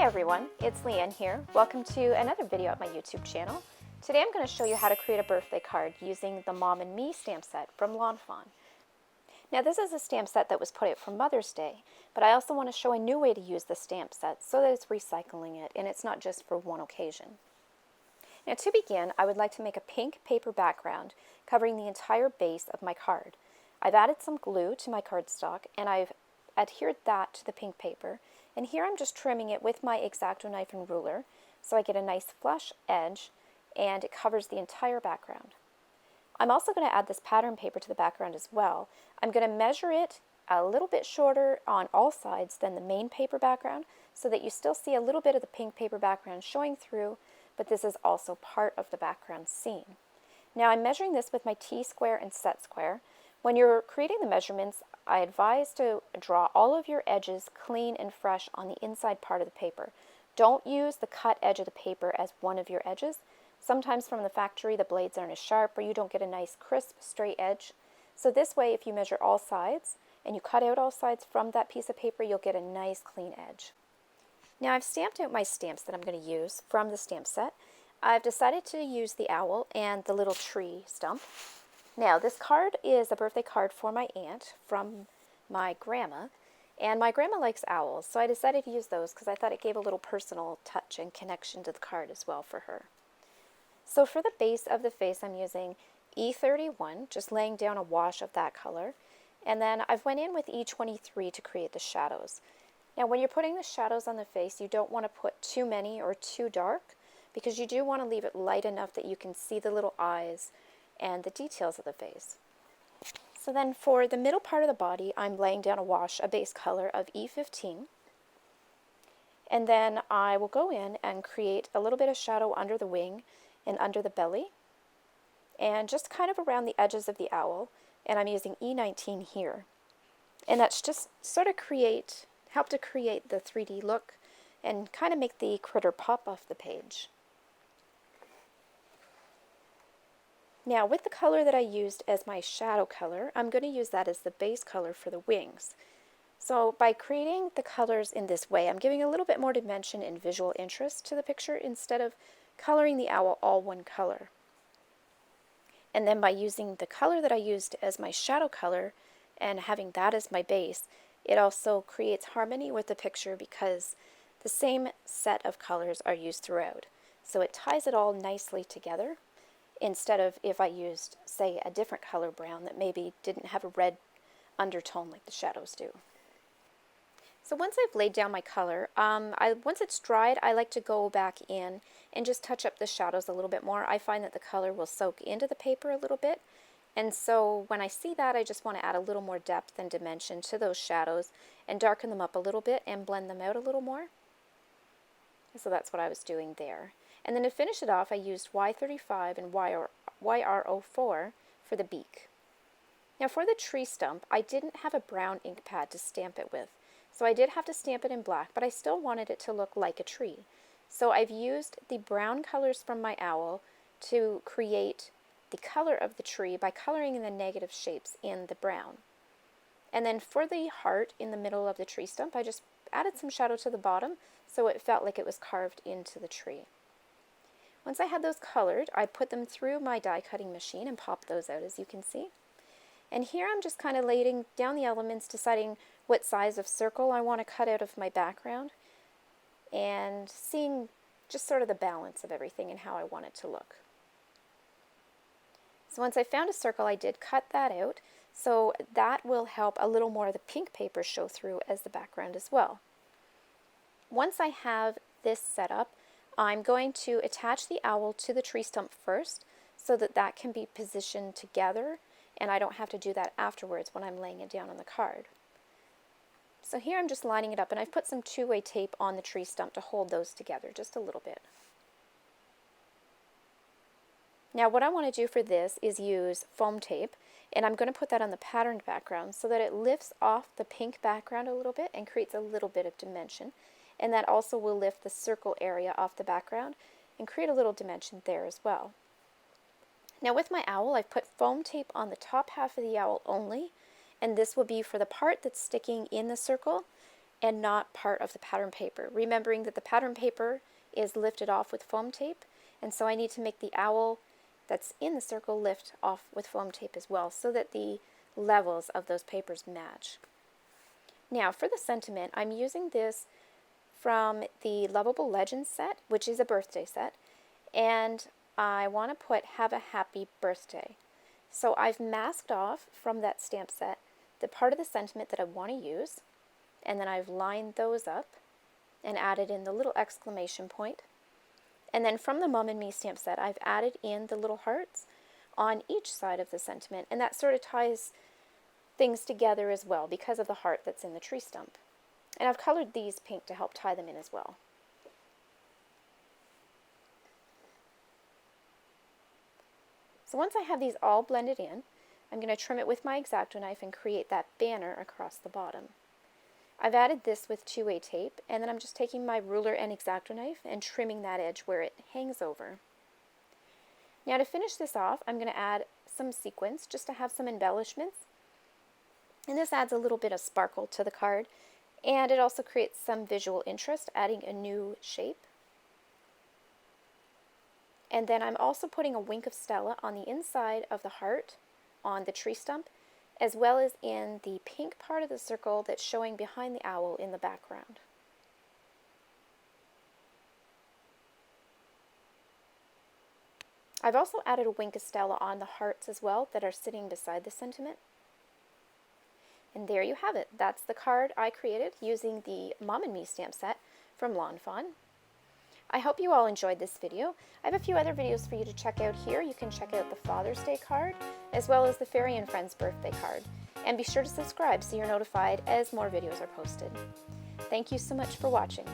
Hey everyone, it's Leanne here. Welcome to another video at my YouTube channel. Today I'm going to show you how to create a birthday card using the Mom and Me stamp set from Lawn Fawn. Now this is a stamp set that was put out for Mother's Day, but I also want to show a new way to use the stamp set so that it's recycling it and it's not just for one occasion. Now to begin, I would like to make a pink paper background covering the entire base of my card. I've added some glue to my cardstock and I've adhered that to the pink paper. And here I'm just trimming it with my X-Acto knife and ruler so I get a nice flush edge and it covers the entire background. I'm also going to add this pattern paper to the background as well. I'm going to measure it a little bit shorter on all sides than the main paper background so that you still see a little bit of the pink paper background showing through, but this is also part of the background scene. Now I'm measuring this with my T-square and set square. When you're creating the measurements, I advise to draw all of your edges clean and fresh on the inside part of the paper. Don't use the cut edge of the paper as one of your edges. Sometimes from the factory the blades aren't as sharp or you don't get a nice crisp straight edge. So this way if you measure all sides and you cut out all sides from that piece of paper, you'll get a nice clean edge. Now I've stamped out my stamps that I'm going to use from the stamp set. I've decided to use the owl and the little tree stump. Now, this card is a birthday card for my aunt from my grandma, and my grandma likes owls, so I decided to use those because I thought it gave a little personal touch and connection to the card as well for her. So for the base of the face, I'm using E31, just laying down a wash of that color, and then I've went in with E23 to create the shadows. Now, when you're putting the shadows on the face, you don't want to put too many or too dark because you do want to leave it light enough that you can see the little eyes and the details of the face. So then for the middle part of the body, I'm laying down a base color of E15. And then I will go in and create a little bit of shadow under the wing and under the belly. And just kind of around the edges of the owl. And I'm using E19 here. And that's just sort of help to create the 3D look and kind of make the critter pop off the page. Now with the color that I used as my shadow color, I'm going to use that as the base color for the wings. So by creating the colors in this way, I'm giving a little bit more dimension and visual interest to the picture instead of coloring the owl all one color. And then by using the color that I used as my shadow color and having that as my base, it also creates harmony with the picture because the same set of colors are used throughout. So it ties it all nicely together, instead of if I used, say, a different color brown that maybe didn't have a red undertone like the shadows do. So once I've laid down my color, once it's dried, I like to go back in and just touch up the shadows a little bit more. I find that the color will soak into the paper a little bit, and so when I see that, I just want to add a little more depth and dimension to those shadows and darken them up a little bit and blend them out a little more. So that's what I was doing there. And then to finish it off, I used Y35 and YR04 for the beak. Now for the tree stump, I didn't have a brown ink pad to stamp it with. So I did have to stamp it in black, but I still wanted it to look like a tree. So I've used the brown colors from my owl to create the color of the tree by coloring in the negative shapes in the brown. And then for the heart in the middle of the tree stump, I just added some shadow to the bottom so it felt like it was carved into the tree. Once I had those colored, I put them through my die cutting machine and popped those out, as you can see. And here I'm just kind of laying down the elements, deciding what size of circle I want to cut out of my background, and seeing just sort of the balance of everything and how I want it to look. So once I found a circle, I did cut that out, so that will help a little more of the pink paper show through as the background as well. Once I have this set up, I'm going to attach the owl to the tree stump first so that that can be positioned together and I don't have to do that afterwards when I'm laying it down on the card. So here I'm just lining it up and I've put some two-way tape on the tree stump to hold those together just a little bit. Now what I want to do for this is use foam tape, and I'm going to put that on the patterned background so that it lifts off the pink background a little bit and creates a little bit of dimension. And that also will lift the circle area off the background and create a little dimension there as well. Now with my owl, I've put foam tape on the top half of the owl only, and this will be for the part that's sticking in the circle, and not part of the pattern paper. Remembering that the pattern paper is lifted off with foam tape, and so I need to make the owl that's in the circle lift off with foam tape as well, so that the levels of those papers match. Now for the sentiment, I'm using this from the Loveable Legends set, which is a birthday set, and I want to put "Have a Happy Birthday." So I've masked off from that stamp set the part of the sentiment that I want to use, and then I've lined those up and added in the little exclamation point. And then from the Mom and Me stamp set, I've added in the little hearts on each side of the sentiment, and that sort of ties things together as well because of the heart that's in the tree stump. And I've colored these pink to help tie them in as well. So once I have these all blended in, I'm going to trim it with my X-Acto knife and create that banner across the bottom. I've added this with 2A tape, and then I'm just taking my ruler and X-Acto knife and trimming that edge where it hangs over. Now to finish this off, I'm going to add some sequins just to have some embellishments. And this adds a little bit of sparkle to the card, and it also creates some visual interest, adding a new shape. And then I'm also putting a wink of Stella on the inside of the heart on the tree stump, as well as in the pink part of the circle that's showing behind the owl in the background. I've also added a wink of Stella on the hearts as well that are sitting beside the sentiment. And there you have it. That's the card I created using the Mom and Me stamp set from Lawn Fawn. I hope you all enjoyed this video. I have a few other videos for you to check out here. You can check out the Father's Day card, as well as the Fairy and Friends birthday card. And be sure to subscribe so you're notified as more videos are posted. Thank you so much for watching.